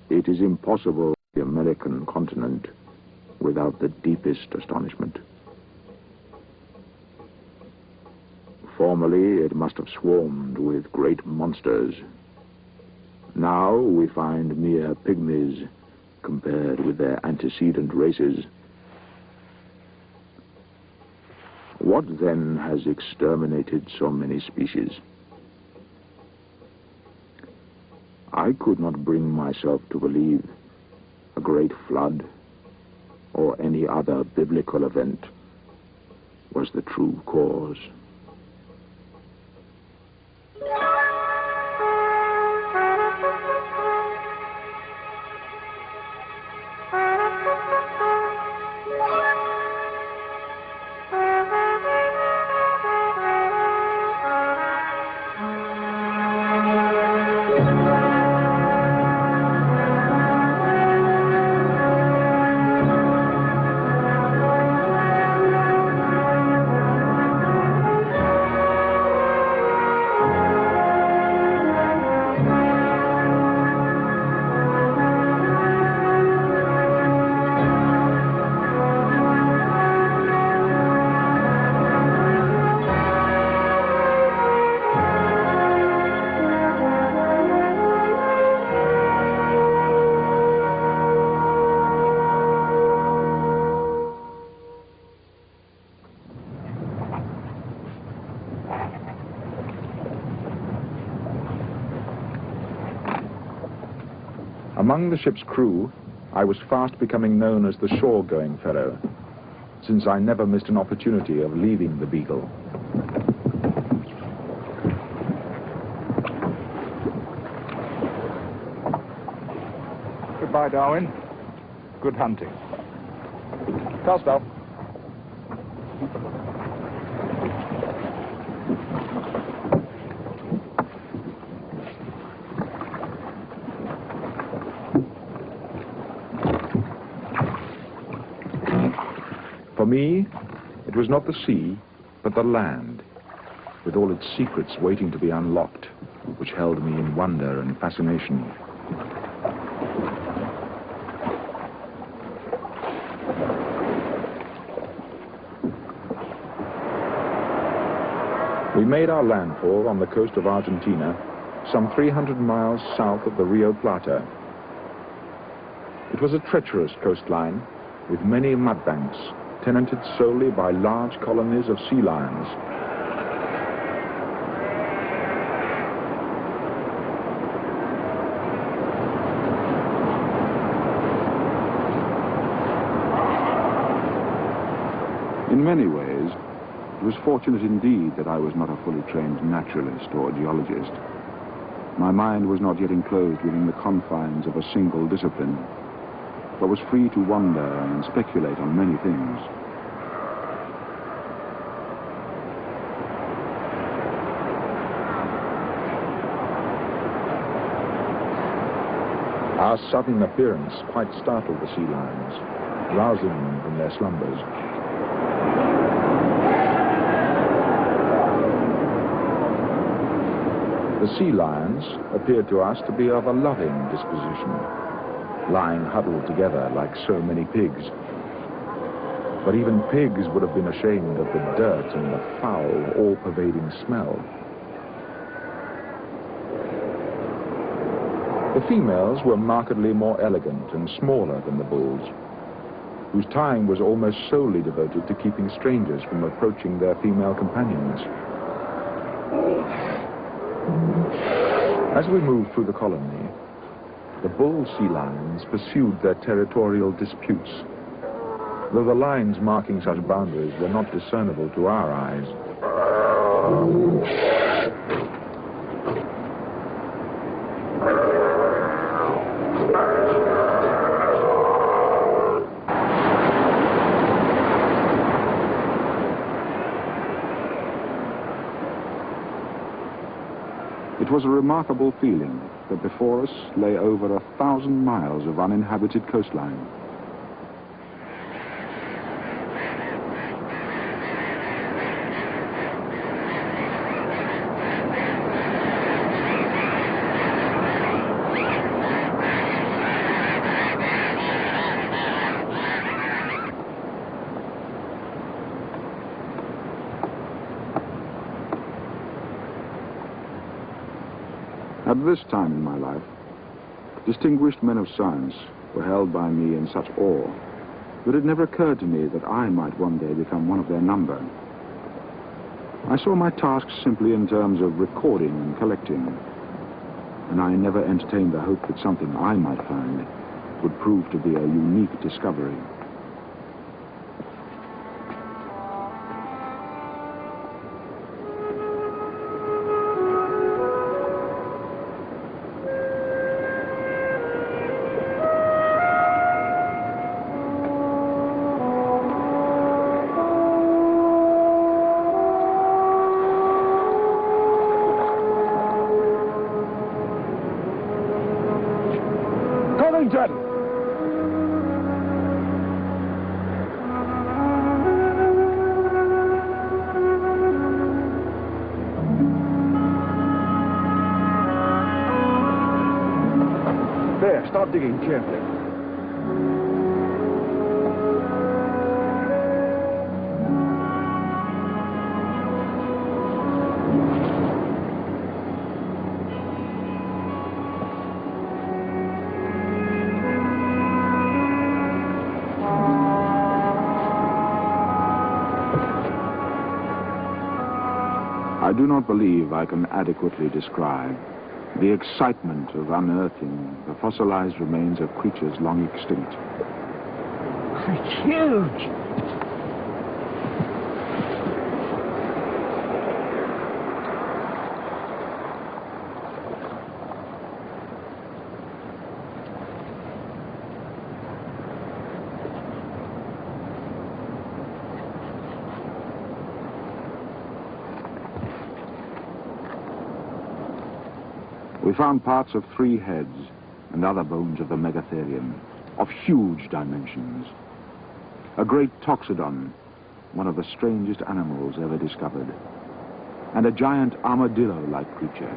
It is impossible the American continent without the deepest astonishment. Formerly, it must have swarmed with great monsters. Now we find mere pygmies compared with their antecedent races. What then has exterminated so many species? I could not bring myself to believe a great flood or any other biblical event was the true cause. Among the ship's crew, I was fast becoming known as the shore-going fellow, since I never missed an opportunity of leaving the Beagle. Goodbye, Darwin. Good hunting. Castell. For me, it was not the sea, but the land, with all its secrets waiting to be unlocked, which held me in wonder and fascination. We made our landfall on the coast of Argentina, some 300 miles south of the Rio Plata. It was a treacherous coastline, with many mudbanks, tenanted solely by large colonies of sea lions. In many ways, it was fortunate indeed that I was not a fully trained naturalist or geologist. My mind was not yet enclosed within the confines of a single discipline, but was free to wander and speculate on many things. Our sudden appearance quite startled the sea lions, rousing them from their slumbers. The sea lions appeared to us to be of a loving disposition, lying huddled together like so many pigs. But even pigs would have been ashamed of the dirt and the foul, all-pervading smell. The females were markedly more elegant and smaller than the bulls, whose time was almost solely devoted to keeping strangers from approaching their female companions. As we moved through the colony, the bull sea lions pursued their territorial disputes, though the lines marking such boundaries were not discernible to our eyes. It was a remarkable feeling that before us lay over 1,000 miles of uninhabited coastline. At this time in my life, distinguished men of science were held by me in such awe that it never occurred to me that I might one day become one of their number. I saw my tasks simply in terms of recording and collecting, and I never entertained the hope that something I might find would prove to be a unique discovery. There, start digging carefully. I do not believe I can adequately describe the excitement of unearthing the fossilized remains of creatures long extinct. It's huge. We found parts of 3 heads and other bones of the megatherium of huge dimensions. A great toxodon, one of the strangest animals ever discovered, and a giant armadillo-like creature.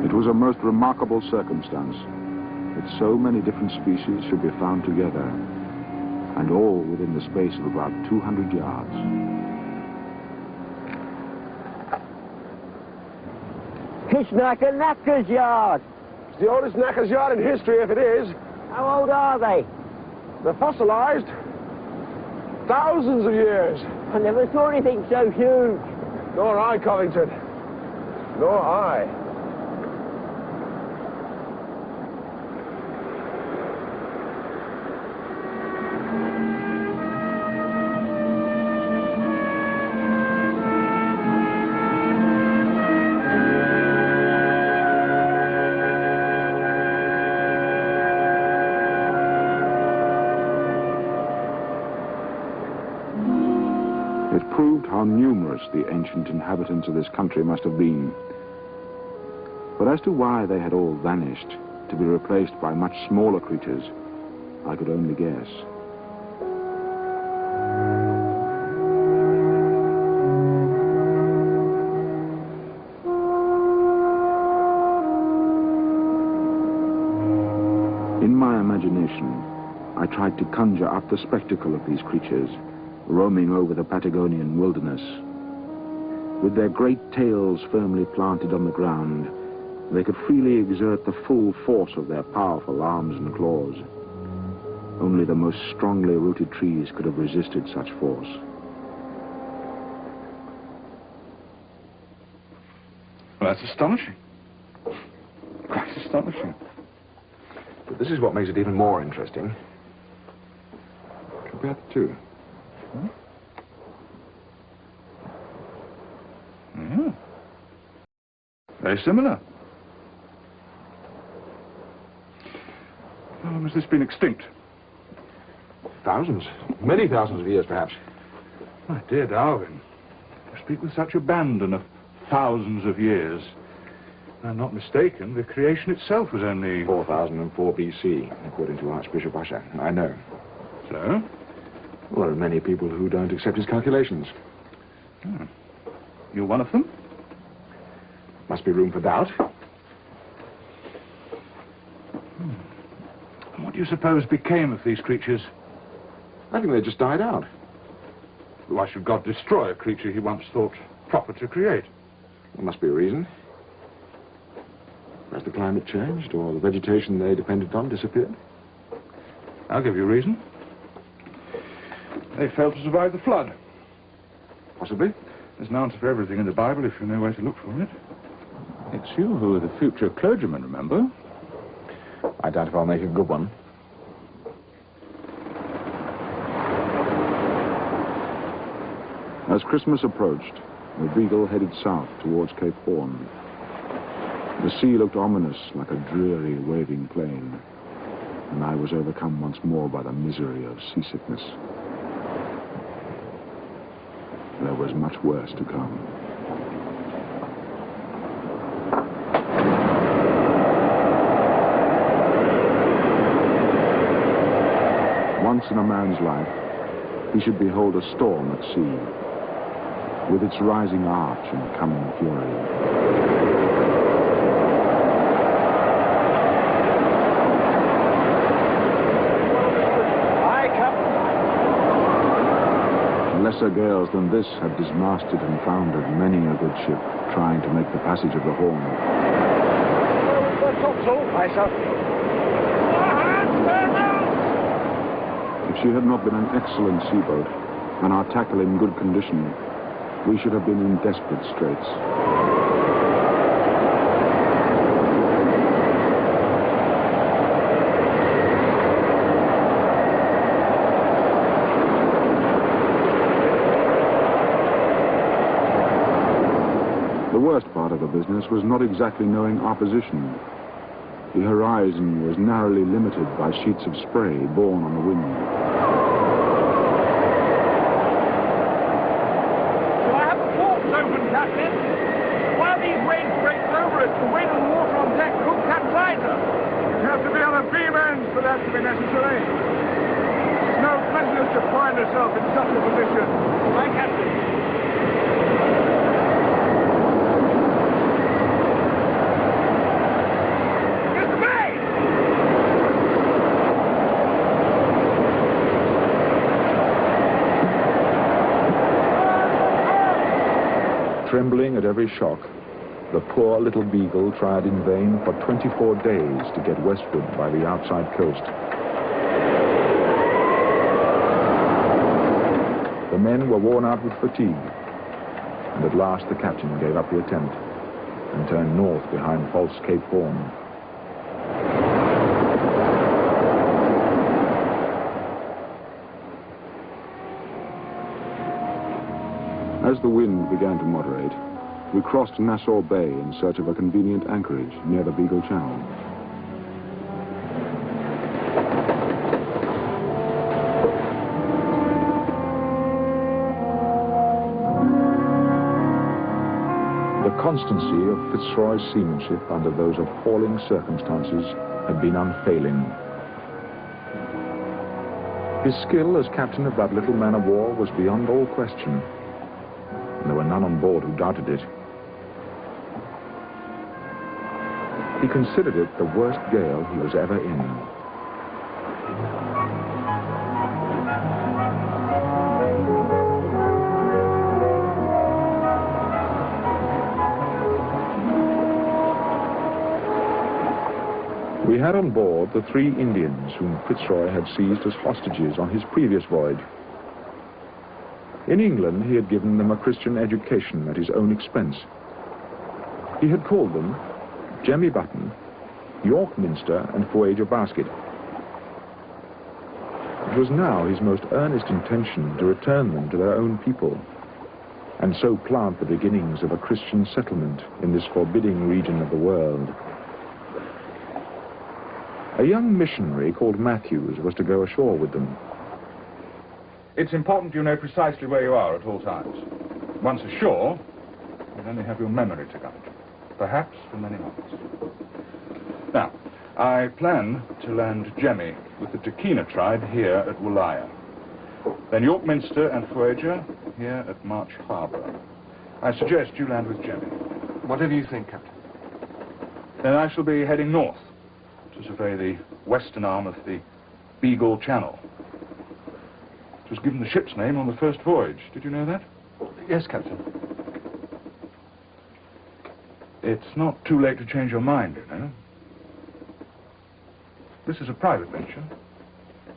It was a most remarkable circumstance that so many different species should be found together, and all within the space of about 200 yards. It's like a knacker's yard. It's the oldest knacker's yard in history, if it is. How old are they? They're fossilized. Thousands of years. I never saw anything so huge. Nor I, Covington. Nor I. It proved how numerous the ancient inhabitants of this country must have been. But as to why they had all vanished, to be replaced by much smaller creatures, I could only guess. In my imagination, I tried to conjure up the spectacle of these creatures, roaming over the Patagonian wilderness. With their great tails firmly planted on the ground, they could freely exert the full force of their powerful arms and claws. Only the most strongly rooted trees could have resisted such force. Well, that's astonishing. Quite astonishing. But this is what makes it even more interesting. Compare the two. Yeah. Very similar. How long has this been extinct? Thousands. Many thousands of years, perhaps. My dear Darwin, you speak with such abandon of thousands of years. If I'm not mistaken, the creation itself was only... 4004 BC, according to Archbishop Usher. I know. So? Well, there are many people who don't accept his calculations. Hmm. You're one of them? Must be room for doubt. What do you suppose became of these creatures? I think they just died out. Why should God destroy a creature he once thought proper to create? There must be a reason. Perhaps the climate changed, or the vegetation they depended on disappeared. I'll give you a reason. They failed to survive the flood. Possibly. There's an answer for everything in the Bible if you know where to look for it. It's you who are the future clergyman, remember? I doubt if I'll make a good one. As Christmas approached, the Beagle headed south towards Cape Horn. The sea looked ominous, like a dreary, waving plain, and I was overcome once more by the misery of seasickness. There was much worse to come. Once in a man's life, he should behold a storm at sea, with its rising arch and coming fury. Lesser gales than this had dismasted and foundered many a good ship trying to make the passage of the Horn. If she had not been an excellent seaboat and our tackle in good condition, we should have been in desperate straits. The worst part of the business was not exactly knowing our position. The horizon was narrowly limited by sheets of spray borne on the wind. Do I have the ports open, Captain? One of these waves breaks over us. The wind and water on deck could capsize us. You have to be on the beam ends for that to be necessary. It's no pleasure to find herself in such a position. Aye, Captain. Trembling at every shock, the poor little Beagle tried in vain for 24 days to get westward by the outside coast. The men were worn out with fatigue, and at last the captain gave up the attempt and turned north behind false Cape Horn. As the wind began to moderate, we crossed Nassau Bay in search of a convenient anchorage near the Beagle Channel. The constancy of Fitzroy's seamanship under those appalling circumstances had been unfailing. His skill as captain of that little man-of-war was beyond all question. There were none on board who doubted it. He considered it the worst gale he was ever in. We had on board the 3 Indians whom Fitzroy had seized as hostages on his previous voyage. In England, he had given them a Christian education at his own expense. He had called them Jemmy Button, York Minster, and Voyage Basket. It was now his most earnest intention to return them to their own people, and so plant the beginnings of a Christian settlement in this forbidding region of the world. A young missionary called Matthews was to go ashore with them. It's important you know precisely where you are at all times. Once ashore, you'll only have your memory to guide you, perhaps for many months. Now, I plan to land Jemmy with the Takina tribe here at Woollaya. Then York Minster and Voyager here at March Harbour. I suggest you land with Jemmy. Whatever you think, Captain. Then I shall be heading north to survey the western arm of the Beagle Channel. It was given the ship's name on the first voyage. Did you know that? Yes, Captain. It's not too late to change your mind, you know. This is a private venture.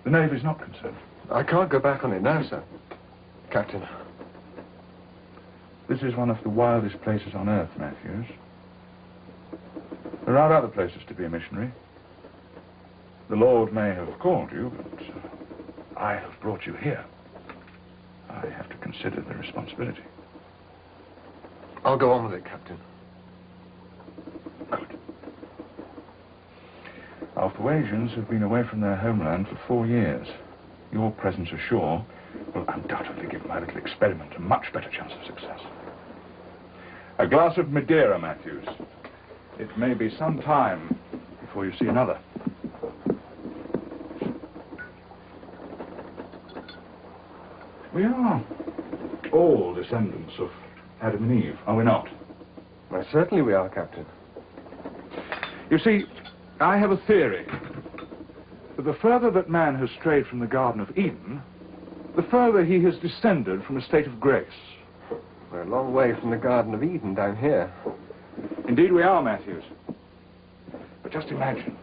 The Navy's not concerned. I can't go back on it now, sir. Captain. This is one of the wildest places on Earth, Matthews. There are other places to be a missionary. The Lord may have called you, but I have brought you here. I have to consider the responsibility. I'll go on with it, Captain. Good. Our Fuegians have been away from their homeland for 4 years. Your presence ashore will undoubtedly give my little experiment a much better chance of success. A glass of Madeira, Matthews. It may be some time before you see another. We are all descendants of Adam and Eve, are we not? Why, certainly we are, Captain. You see, I have a theory that the further that man has strayed from the Garden of Eden, the further he has descended from a state of grace. We're a long way from the Garden of Eden down here. Indeed we are, Matthews. But just imagine,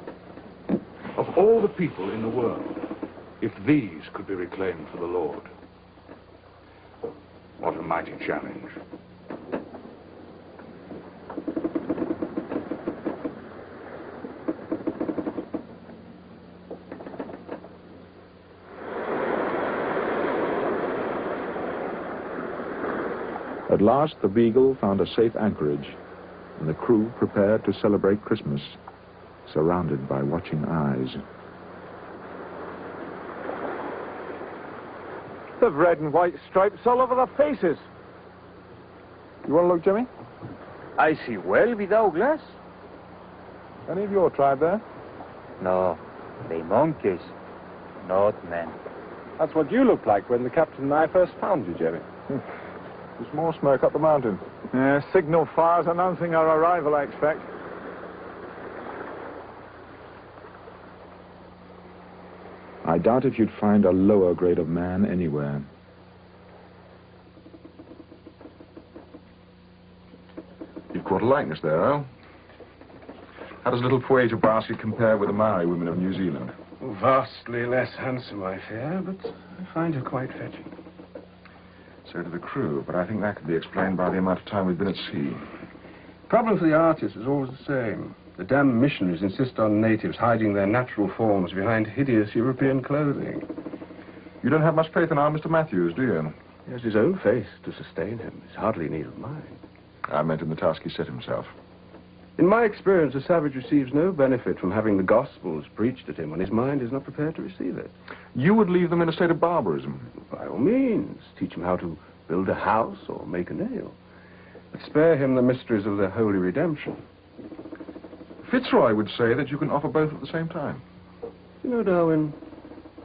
of all the people in the world, if these could be reclaimed for the Lord. What a mighty challenge. At last, the Beagle found a safe anchorage, and the crew prepared to celebrate Christmas, surrounded by watching eyes. They've red and white stripes all over their faces. You want to look, Jimmy? I see well without glass. Any of your tribe there? No, they monkeys, not men. That's what you looked like when the captain and I first found you, Jerry. There's more smoke up the mountain. Signal fires announcing our arrival, I expect. I doubt if you'd find a lower grade of man anywhere. You've caught a likeness there, Earl. How does little Voyage of Charles compare with the Maori women of New Zealand? Vastly less handsome, I fear, but I find her quite fetching. So do the crew, but I think that could be explained by the amount of time we've been at sea. Problem for the artists is always the same. The damn missionaries insist on natives hiding their natural forms behind hideous European clothing. You don't have much faith in our Mr. Matthews, do you? He has his own faith to sustain him. It's hardly need of mine. I meant in the task he set himself. In my experience, a savage receives no benefit from having the Gospels preached at him when his mind is not prepared to receive it. You would leave them in a state of barbarism. By all means, teach him how to build a house or make a nail. But spare him the mysteries of the holy redemption. Fitzroy would say that you can offer both at the same time. You know, Darwin,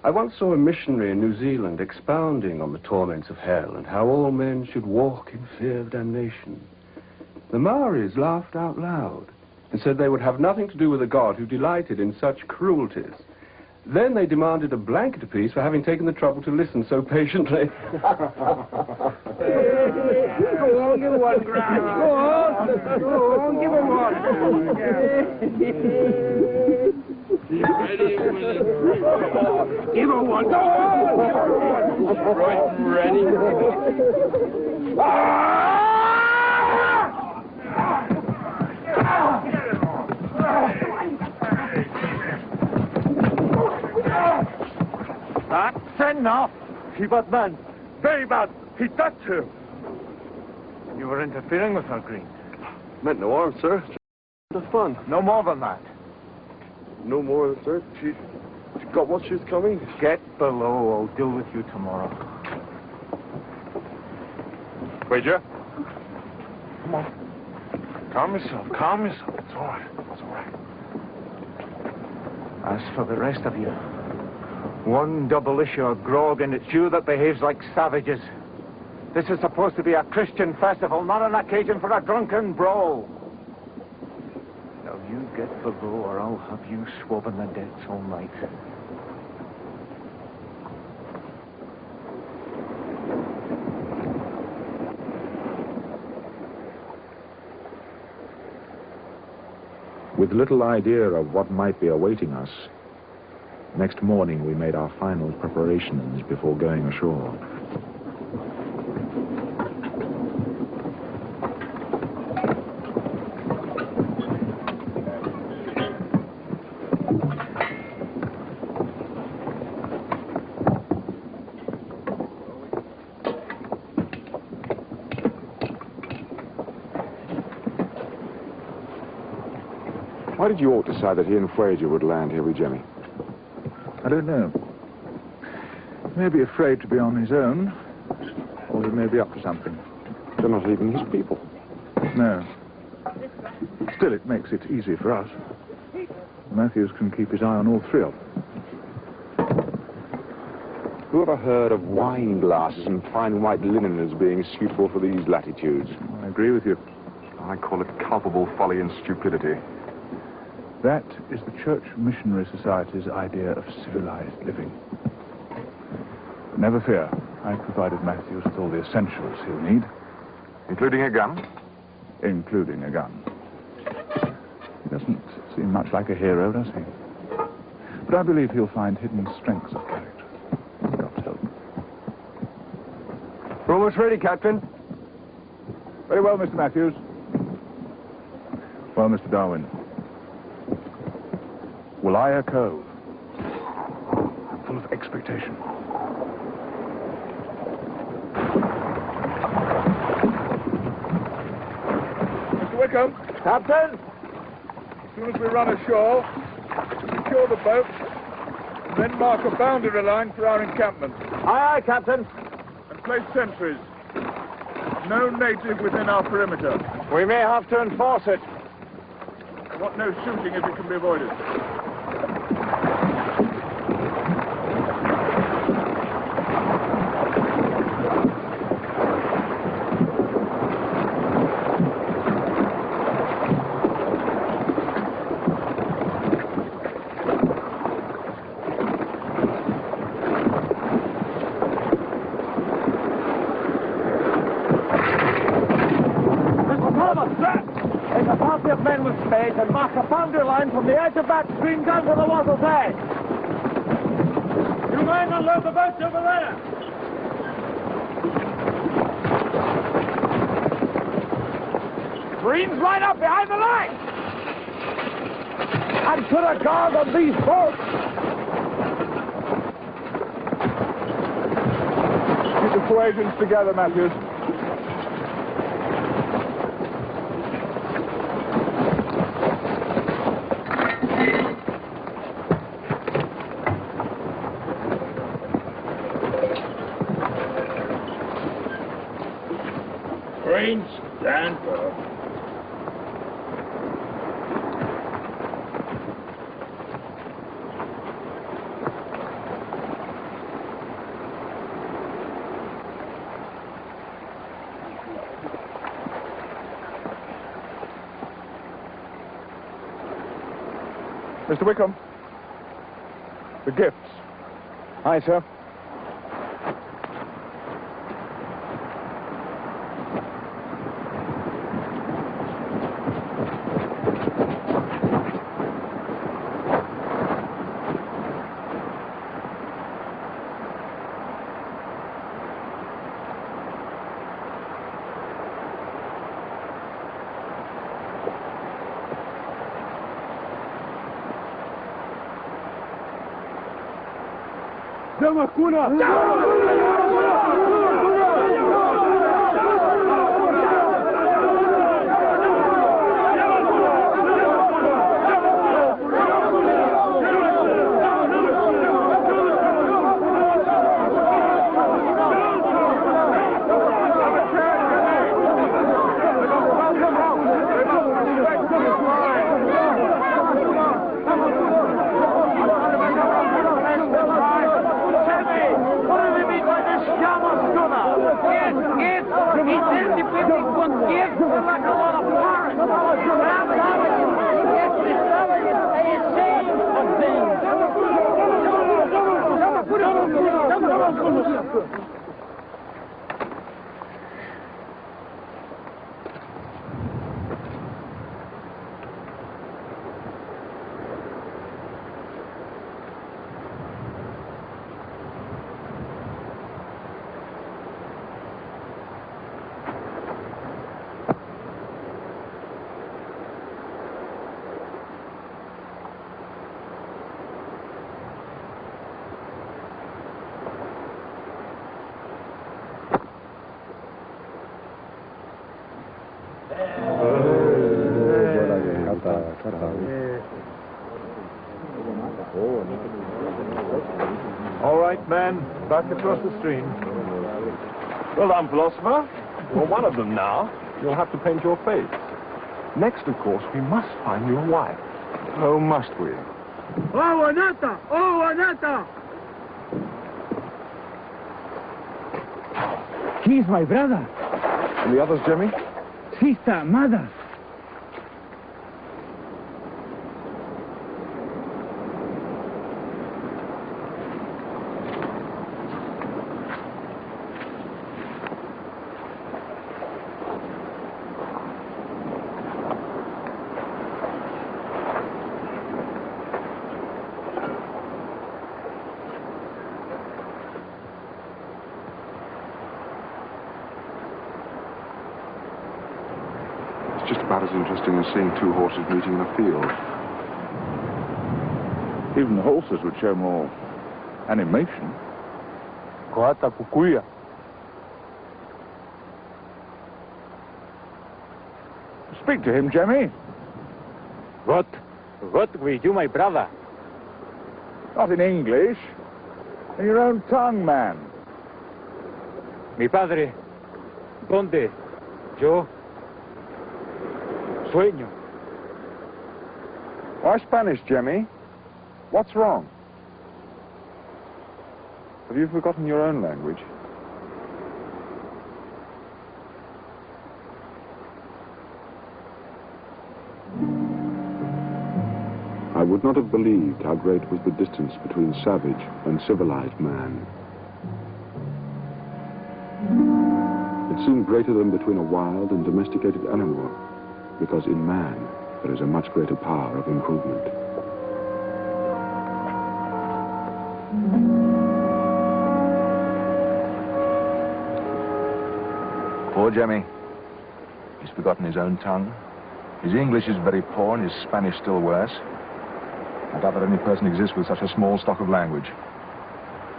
I once saw a missionary in New Zealand expounding on the torments of hell and how all men should walk in fear of damnation. The Maoris laughed out loud and said they would have nothing to do with a God who delighted in such cruelties. Then they demanded a blanket apiece for having taken the trouble to listen so patiently. Go on, give her one, Grant. Go on. Go on, give her one. Give her one. Go on. Right and ready. That's enough. He bad man. Very bad. He that too. You were interfering with her, Green. Meant no harm, sir. The fun. No more than that. No more, sir. She got what she was coming. Get below. I'll deal with you tomorrow. Wager. Come on. Calm yourself. Calm yourself. It's all right. It's all right. As for the rest of you, one double issue of grog, and it's you that behaves like savages. This is supposed to be a Christian festival, not an occasion for a drunken brawl. Now you get below or I'll have you swabbing the decks all night. With little idea of what might be awaiting us, next morning we made our final preparations before going ashore. Why did you all decide that he and Fraser would land here with Jemmy? I don't know. He may be afraid to be on his own, or he may be up to something. They're not even his people. No. Still, it makes it easy for us. Matthews can keep his eye on all three of them. Who ever heard of wine glasses and fine white linen as being suitable for these latitudes? I agree with you. I call it culpable folly and stupidity. That is the Church Missionary Society's idea of civilized living. Never fear. I've provided Matthews with all the essentials he'll need. Including a gun? Including a gun. He doesn't seem much like a hero, does he? But I believe he'll find hidden strengths of character. God's help. We're almost ready, Captain. Very well, Mr. Matthews. Well, Mr. Darwin. Walaya Cove. I'm full of expectation. Mr. Wickham. Captain? As soon as we run ashore, secure the boat, and then mark a boundary line for our encampment. Aye, aye, Captain. And place sentries. No native within our perimeter. We may have to enforce it. I want no shooting if it can be avoided. Men with spades and mark a boundary line from the edge of that stream down to the water's edge. You men unload the boats over there. Marines line up behind the line. And put a guard on these boats. Keep the persuasions together, Matthews. Stand for. Mr. Wickham. The gifts. Aye, sir. What do they mean by this scam of All right, men, back across the stream. Well done, philosopher. You're one of them now. You'll have to paint your face. Next, of course, we must find you a wife. Oh, must we? Oh, Anata! Oh, Anata! He's my brother. And the others, Jimmy? Sister, mother. Just about as interesting as seeing two horses meeting in a field. Even the horses would show more animation. Coata cucuya. Speak to him, Jemmy. What with you, my brother? Not in English. In your own tongue, man. Mi padre. ¿Dónde? Yo. Sueño. Why Spanish, Jemmy? What's wrong? Have you forgotten your own language? I would not have believed how great was the distance between savage and civilized man. It seemed greater than between a wild and domesticated animal, because in man there is a much greater power of improvement. Poor Jemmy. He's forgotten his own tongue. His English is very poor and his Spanish still worse. I doubt that any person exists with such a small stock of language.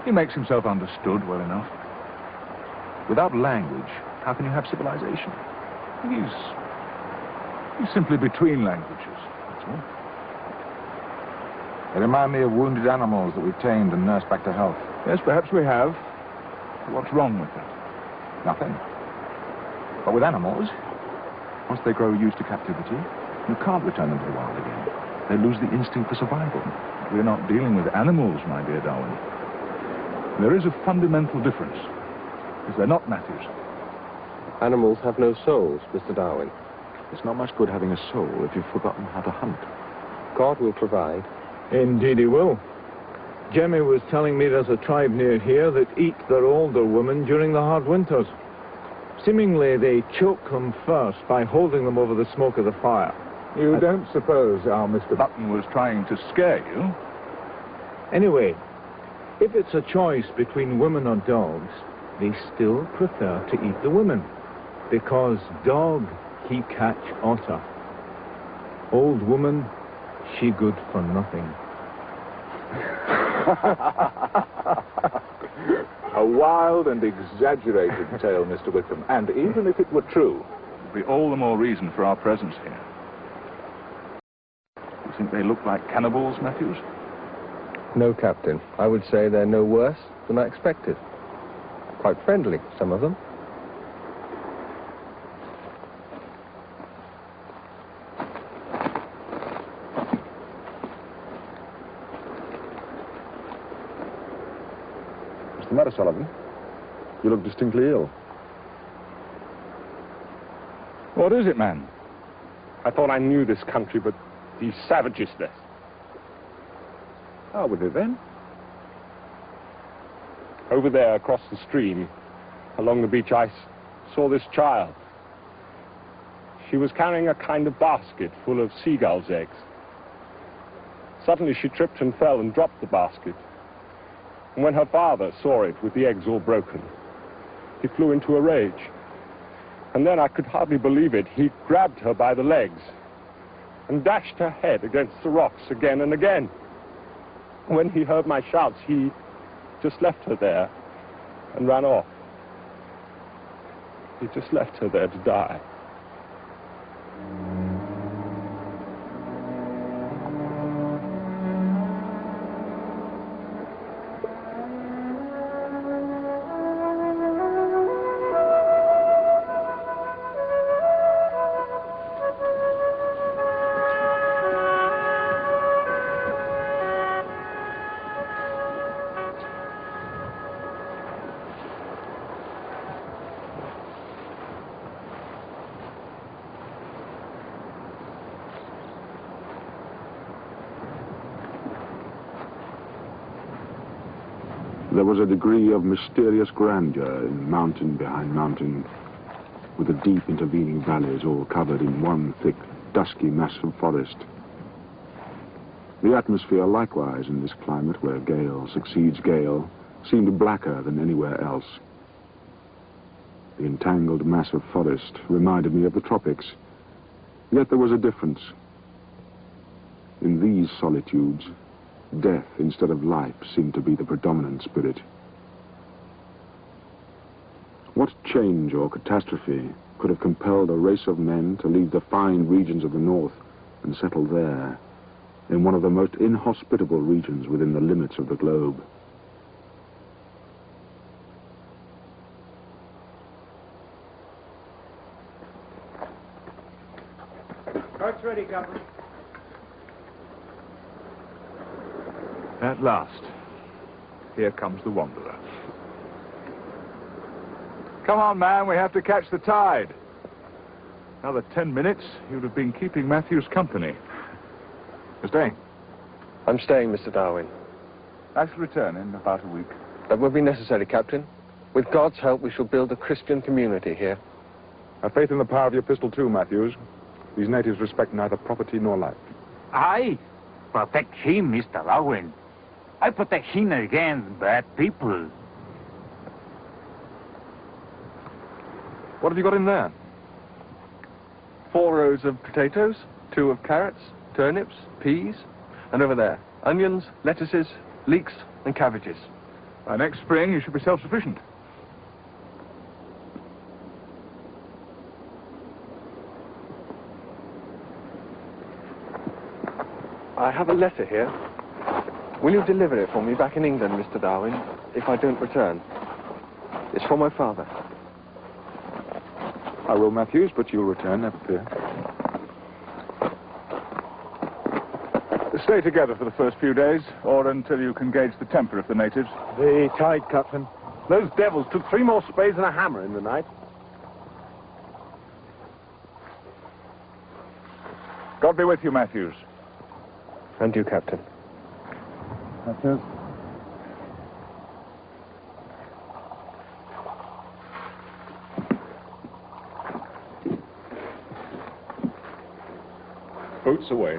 He makes himself understood well enough. Without language, how can you have civilization? He's simply between languages, that's all. They remind me of wounded animals that we've tamed and nursed back to health. Yes, perhaps we have. But what's wrong with that? Nothing. But with animals, once they grow used to captivity, you can't return them to the wild again. They lose the instinct for survival. We're not dealing with animals, my dear Darwin. There is a fundamental difference, because they're not natives. Animals have no souls, Mr. Darwin. It's not much good having a soul if you've forgotten how to hunt. God will provide. Indeed he will. Jemmy was telling me there's a tribe near here that eat their older women during the hard winters. Seemingly they choke them first by holding them over the smoke of the fire. You don't suppose our Mr. Button was trying to scare you? Anyway, if it's a choice between women or dogs, they still prefer to eat the women, because dog he catch otter. Old woman, she good for nothing. A wild and exaggerated tale, Mr. Wickham, and even if it were true, it would be all the more reason for our presence here. You think they look like cannibals, Matthews? No, Captain. I would say they're no worse than I expected. Quite friendly, some of them. What's the matter, Sullivan? You look distinctly ill. What is it, man? I thought I knew this country, but these savages there. How would it then? Over there, across the stream, along the beach, I saw this child. She was carrying a kind of basket full of seagulls' eggs. Suddenly she tripped and fell and dropped the basket. And when her father saw it with the eggs all broken, he flew into a rage. And then I could hardly believe it. He grabbed her by the legs and dashed her head against the rocks again and again. When he heard my shouts, he just left her there and ran off. He just left her there to die. There was a degree of mysterious grandeur in mountain behind mountain, with the deep intervening valleys all covered in one thick, dusky mass of forest. The atmosphere likewise in this climate where gale succeeds gale seemed blacker than anywhere else. The entangled mass of forest reminded me of the tropics, yet there was a difference. In these solitudes, death instead of life seemed to be the predominant spirit. What change or catastrophe could have compelled a race of men to leave the fine regions of the north and settle there, in one of the most inhospitable regions within the limits of the globe? Cart's ready, Captain. At last, here comes the wanderer. Come on, man, we have to catch the tide. Another 10 minutes, you'd have been keeping Matthews company. You're staying? I'm staying, Mr. Darwin. I shall return in about a week. That will be necessary, Captain. With God's help, we shall build a Christian community here. Have faith in the power of your pistol, too, Matthews. These natives respect neither property nor life. I protect him, Mr. Darwin. I protect him against bad people. What have you got in there? 4 rows of potatoes, 2 of carrots, turnips, peas, and over there, onions, lettuces, leeks, and cabbages. By next spring, you should be self-sufficient. I have a letter here. Will you deliver it for me back in England, Mr. Darwin, if I don't return? It's for my father. I will, Matthews, but you'll return, never fear. Stay together for the first few days, or until you can gauge the temper of the natives. The tide, Captain. Those devils took 3 more spades and a hammer in the night. God be with you, Matthews. And you, Captain. Matthews. Boats away.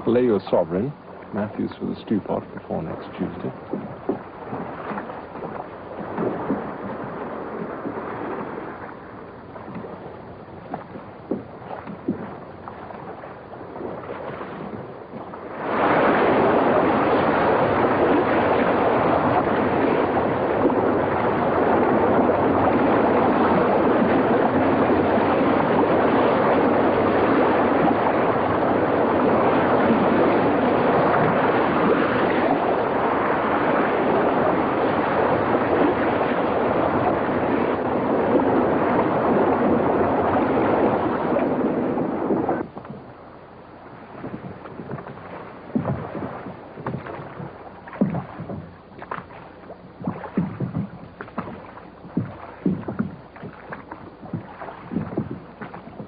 Lay your sovereign, Matthews, for the stew pot before next Tuesday.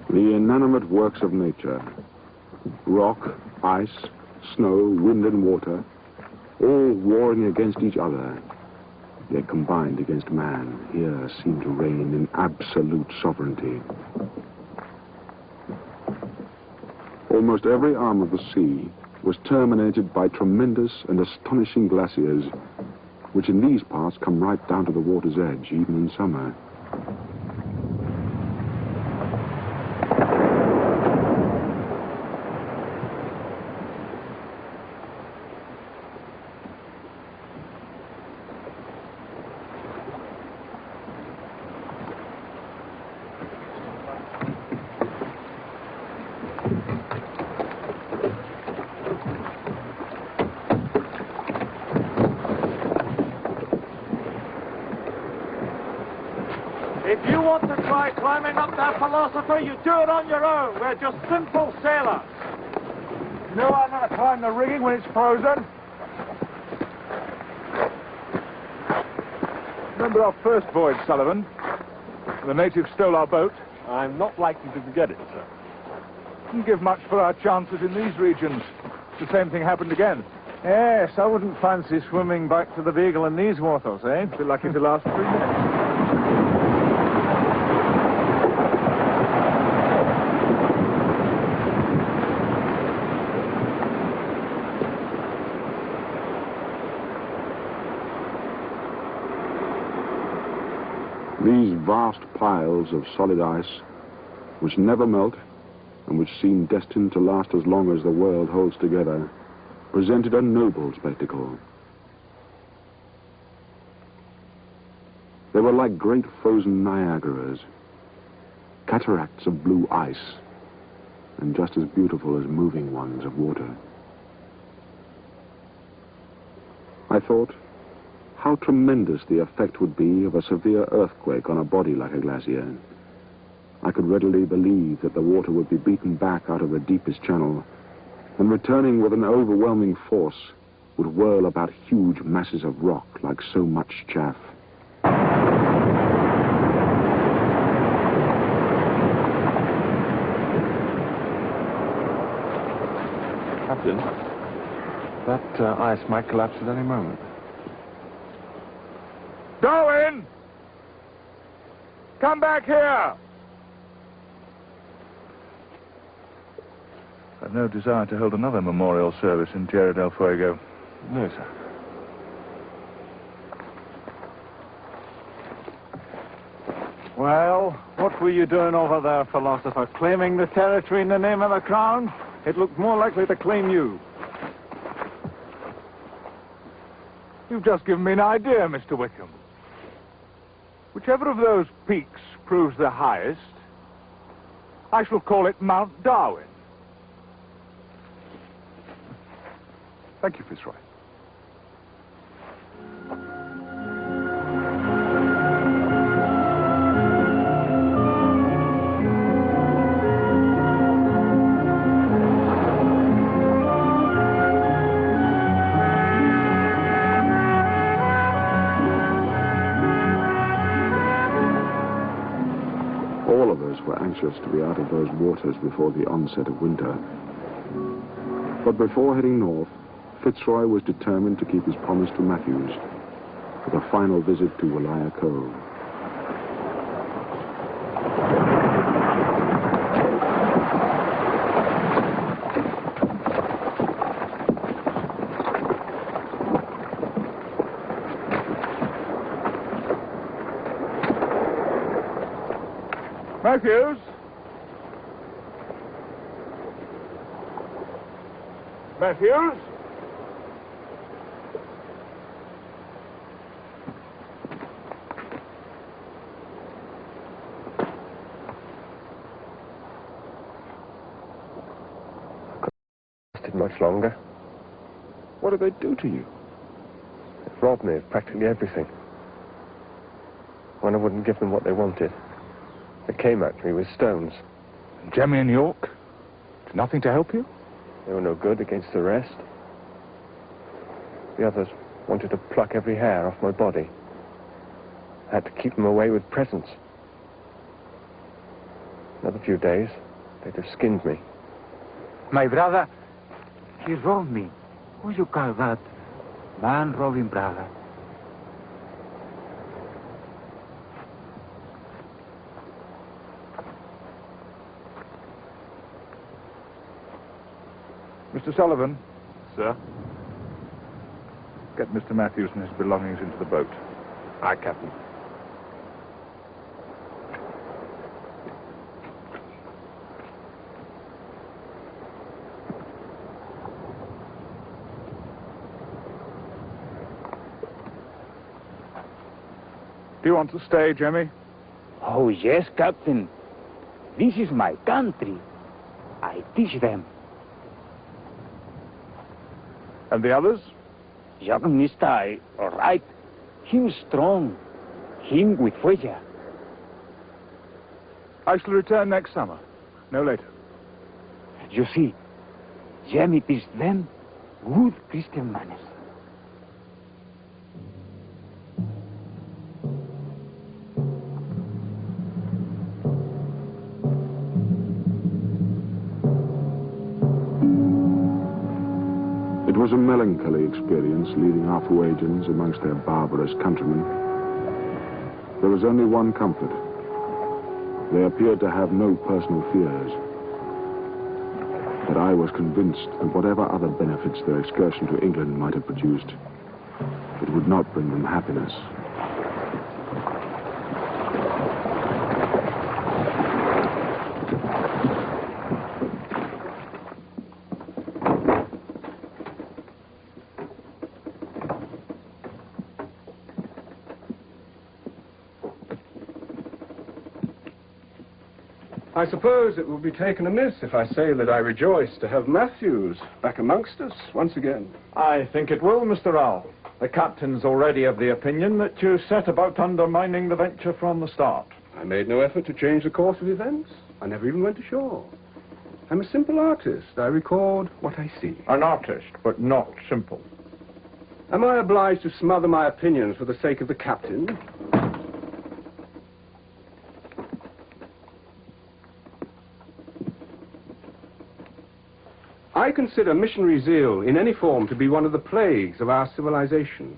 The inanimate works of nature, rock, ice, snow, wind and water, all warring against each other, yet combined against man, here seem to reign in absolute sovereignty. Almost every arm of the sea was terminated by tremendous and astonishing glaciers, which in these parts come right down to the water's edge, even in summer. If you want to try climbing up that philosopher, you do it on your own. We're just simple sailors. You know I'm going to climb the rigging when it's frozen. Remember our first voyage, Sullivan? The natives stole our boat. I'm not likely to forget it, sir. Didn't give much for our chances in these regions. the same thing happened again. Yes, I wouldn't fancy swimming back to the Beagle in these waters, eh? Be lucky to last 3 minutes. These vast piles of solid ice, which never melt and which seem destined to last as long as the world holds together, presented a noble spectacle. They were like great frozen Niagaras, cataracts of blue ice, and just as beautiful as moving ones of water. I thought, how tremendous the effect would be of a severe earthquake on a body like a glacier. I could readily believe that the water would be beaten back out of the deepest channel, and returning with an overwhelming force, would whirl about huge masses of rock like so much chaff. Captain, that ice might collapse at any moment. Darwin! Come back here! I've no desire to hold another memorial service in Tierra del Fuego. No, sir. Well, what were you doing over there, philosopher? Claiming the territory in the name of the crown? It looked more likely to claim you. You've just given me an idea, Mr. Wickham. Whichever of those peaks proves the highest, I shall call it Mount Darwin. Thank you, Fitzroy. All of us were anxious to be out of those waters before the onset of winter. But before heading north, Fitzroy was determined to keep his promise to Matthews with a final visit to Walaya Cove. Matthews? Matthews? Much longer. What did they do to you? They robbed me of practically everything. When I wouldn't give them what they wanted, they came at me with stones. Jemmy and York? Nothing to help you? They were no good against the rest. The others wanted to pluck every hair off my body. I had to keep them away with presents. Another few days, they'd have skinned me. My brother, he robbed me. What do you call that? Man robbing brother. Mr. Sullivan? Sir? Get Mr. Matthews and his belongings into the boat. Aye, Captain. Do you want to stay, Jemmy? Oh, yes, Captain. This is my country. I teach them. And the others? Young Mister, all right. Him strong. Him with fire. I shall return next summer. No later. You see, Jemmy teach them good Christian manners. was a melancholy experience leading our Fuegians amongst their barbarous countrymen. There was only one comfort. They appeared to have no personal fears. But I was convinced that whatever other benefits their excursion to England might have produced, it would not bring them happiness. I suppose it will be taken amiss if I say that I rejoice to have Matthews back amongst us once again. I think it will, Mr. Rowell. The captain's already of the opinion that you set about undermining the venture from the start. I made no effort to change the course of events. I never even went ashore. I'm a simple artist. I record what I see. An artist, but not simple. Am I obliged to smother my opinions for the sake of the captain? I consider missionary zeal in any form to be one of the plagues of our civilization.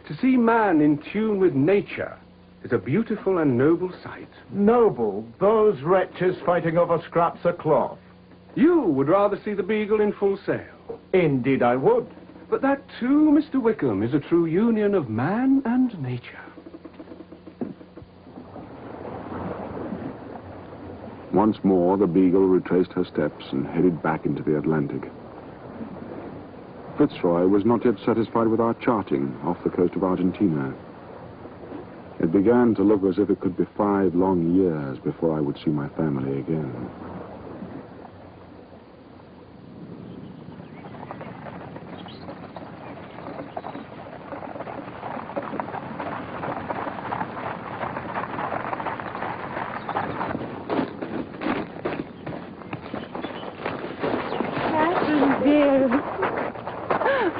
To see man in tune with nature is a beautiful and noble sight. Noble? Those wretches fighting over scraps of cloth. You would rather see the Beagle in full sail. Indeed I would. But that too, Mr. Wickham, is a true union of man and nature. Once more, the Beagle retraced her steps and headed back into the Atlantic. Fitzroy was not yet satisfied with our charting off the coast of Argentina. It began to look as if it could be 5 long years before I would see my family again.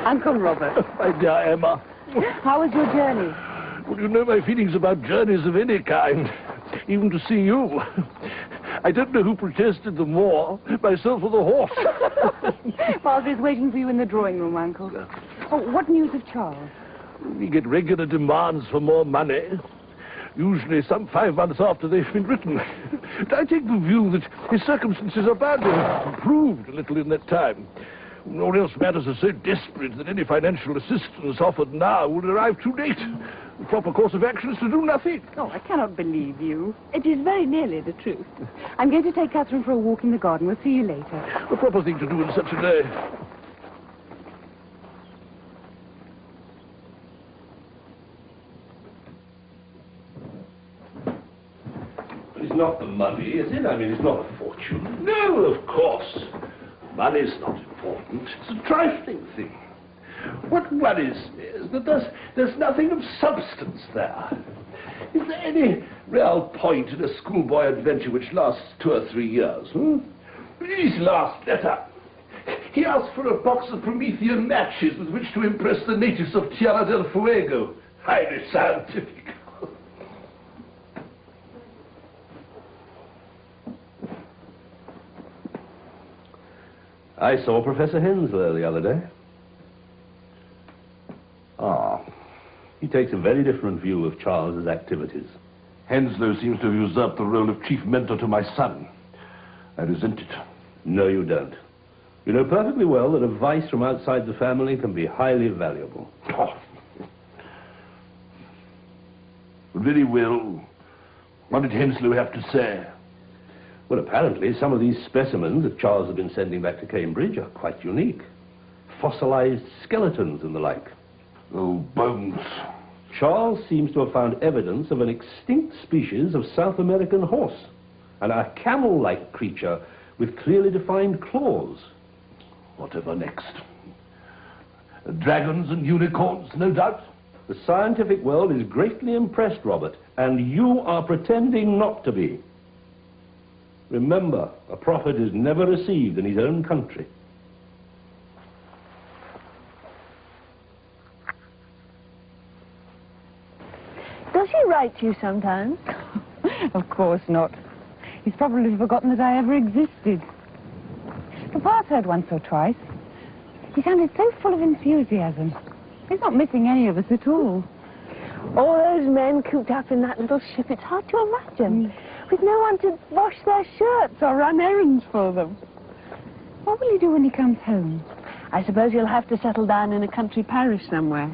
Uncle Robert. My dear Emma. How was your journey? Well, you know my feelings about journeys of any kind, even to see you. I don't know who protested the more, myself or the horse. Father is waiting for you in the drawing room, Uncle. Oh, what news of Charles? We get regular demands for more money, usually some 5 months after they've been written. But I take the view that his circumstances are bound to have improved a little in that time. All else matters are so desperate that any financial assistance offered now would arrive too late. The proper course of action is to do nothing. Oh, I cannot believe you. It is very nearly the truth. I'm going to take Catherine for a walk in the garden. We'll see you later. The proper thing to do in such a day. It's not the money, is it? I mean, it's not a fortune. No, of course. Money's not important. It's a trifling thing. What worries me is that there's nothing of substance there. Is there any real point in a schoolboy adventure which lasts 2 or 3 years? His last letter. He asked for a box of Promethean matches with which to impress the natives of Tierra del Fuego. Highly scientific. I saw Professor Henslow the other day. He takes a very different view of Charles's activities. Henslow seems to have usurped the role of chief mentor to my son. I resent it. No, you don't. You know perfectly well that advice from outside the family can be highly valuable. Very well. What did Henslow have to say? Well, apparently some of these specimens that Charles has been sending back to Cambridge are quite unique. Fossilized skeletons and the like. Oh, bones. Charles seems to have found evidence of an extinct species of South American horse, and a camel-like creature with clearly defined claws. Whatever next? Dragons and unicorns, no doubt. The scientific world is greatly impressed, Robert, and you are pretending not to be. Remember, a prophet is never received in his own country. Does he write to you sometimes? Of course not. He's probably forgotten that I ever existed. Papa's heard once or twice. He sounded so full of enthusiasm. He's not missing any of us at all. All those men cooped up in that little ship, it's hard to imagine. With no one to wash their shirts or run errands for them. What will he do when he comes home? I suppose he'll have to settle down in a country parish somewhere.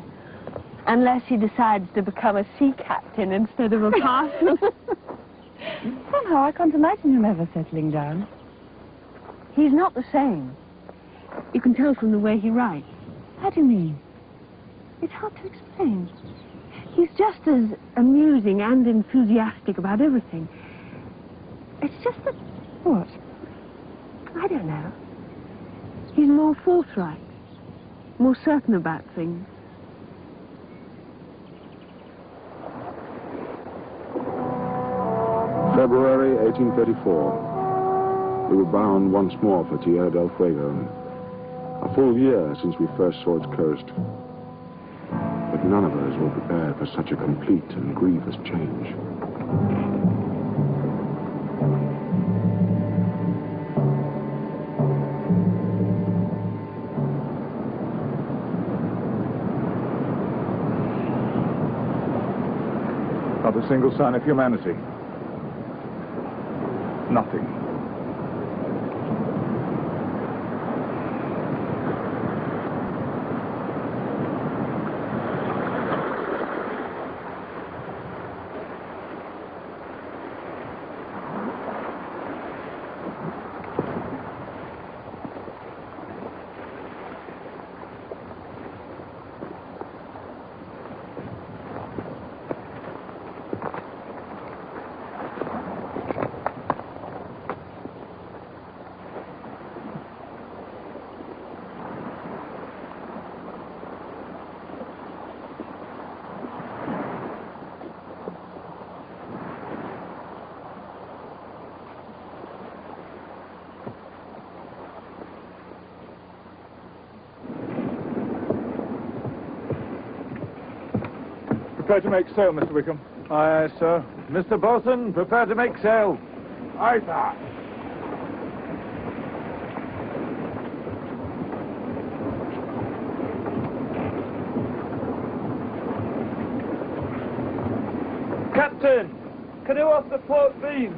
Unless he decides to become a sea captain instead of a parson. Somehow I can't imagine him ever settling down. He's not the same. You can tell from the way he writes. How do you mean? It's hard to explain. He's just as amusing and enthusiastic about everything. It's just that... What? I don't know. He's more forthright, more certain about things. February 1834. We were bound once more for Tierra del Fuego. A full year since we first saw its coast. But none of us were prepared for such a complete and grievous change. Not a single sign of humanity. Nothing. Prepare to make sail, Mr. Wickham. Aye, sir. Mr. Bosun, prepare to make sail. Aye, sir. Captain, canoe off the port beam.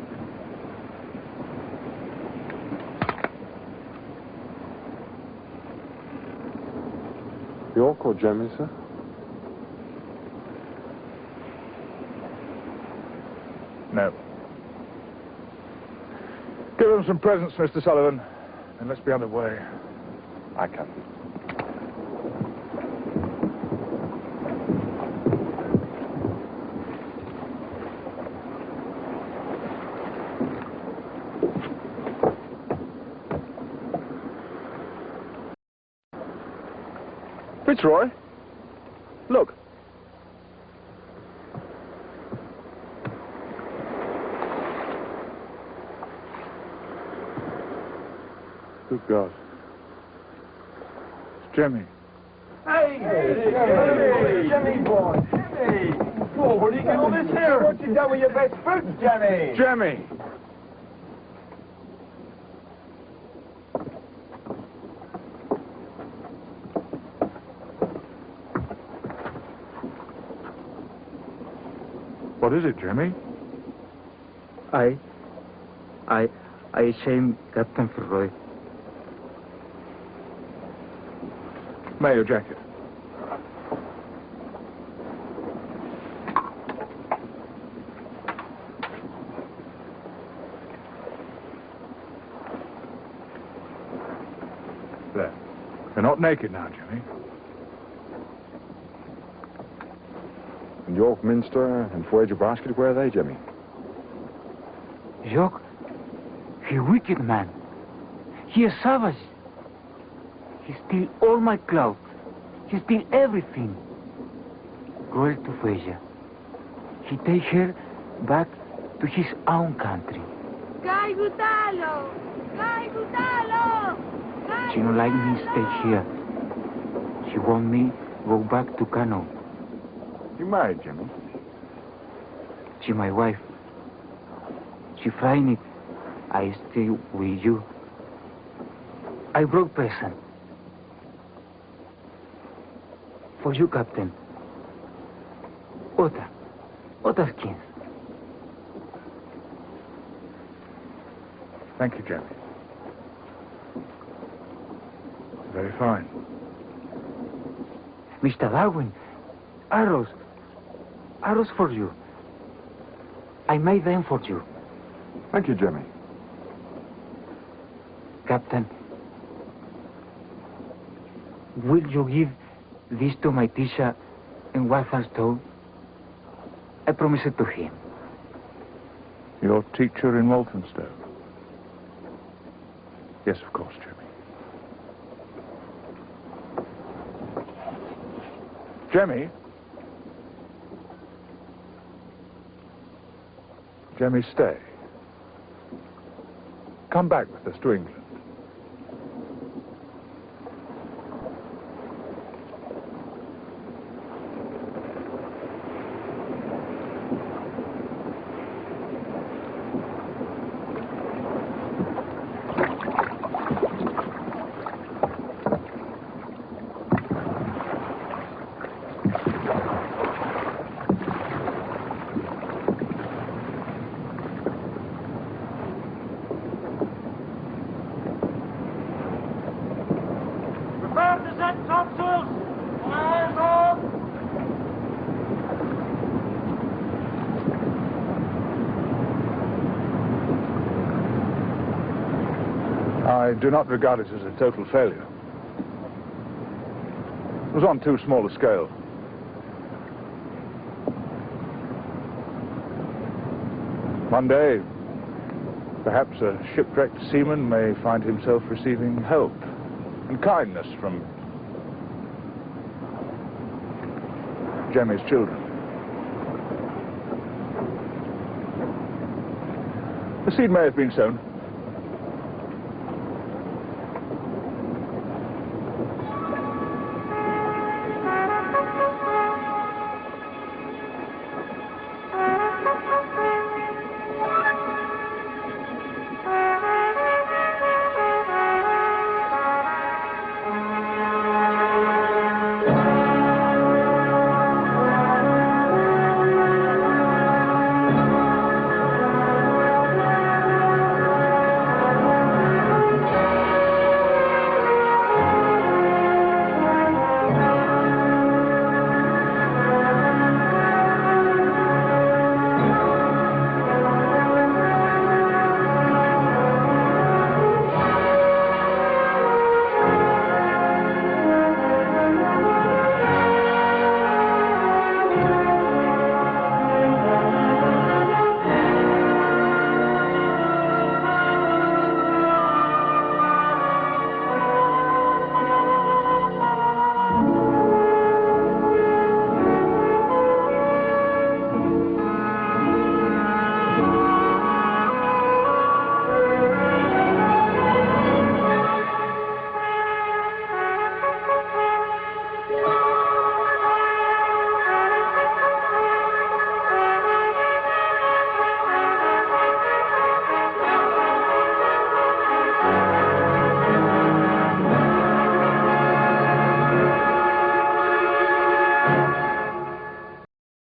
York or Germany, sir? No. Give them some presents, Mr. Sullivan, and let's be on the way. Aye, Captain. Fitzroy, look. Good God. It's Jimmy. Hey, Jimmy boy. Jimmy. Oh, what are you doing all this here? What you done with your best boots, Jimmy? Jimmy! What is it, Jimmy? I shame Captain Fitzroy. Mayo jacket. There. You're not naked now, Jimmy. And York Minster and Voyage of Basket, where are they, Jimmy? York, he wicked man. He is savage. He steal all my clothes. He steal everything. Girl to Voyage. He take her back to his own country. She don't like me stay here. She want me go back to Kano. You married, Jimmy? She my wife. She frightened. I stay with you. I broke present. for you, Captain. Otter. Otter skins. Thank you, Jemmy. Very fine. Mr. Darwin, arrows. Arrows for you. I made them for you. Thank you, Jemmy. Captain, will you give this to my teacher in Walthamstow? I promise it to him. Your teacher in Walthamstow? Yes, of course, Jemmy. Jemmy? Jemmy, stay. Come back with us to England. I do not regard it as a total failure. It was on too small a scale. One day, perhaps a shipwrecked seaman may find himself receiving help and kindness from Jemmy's children. The seed may have been sown.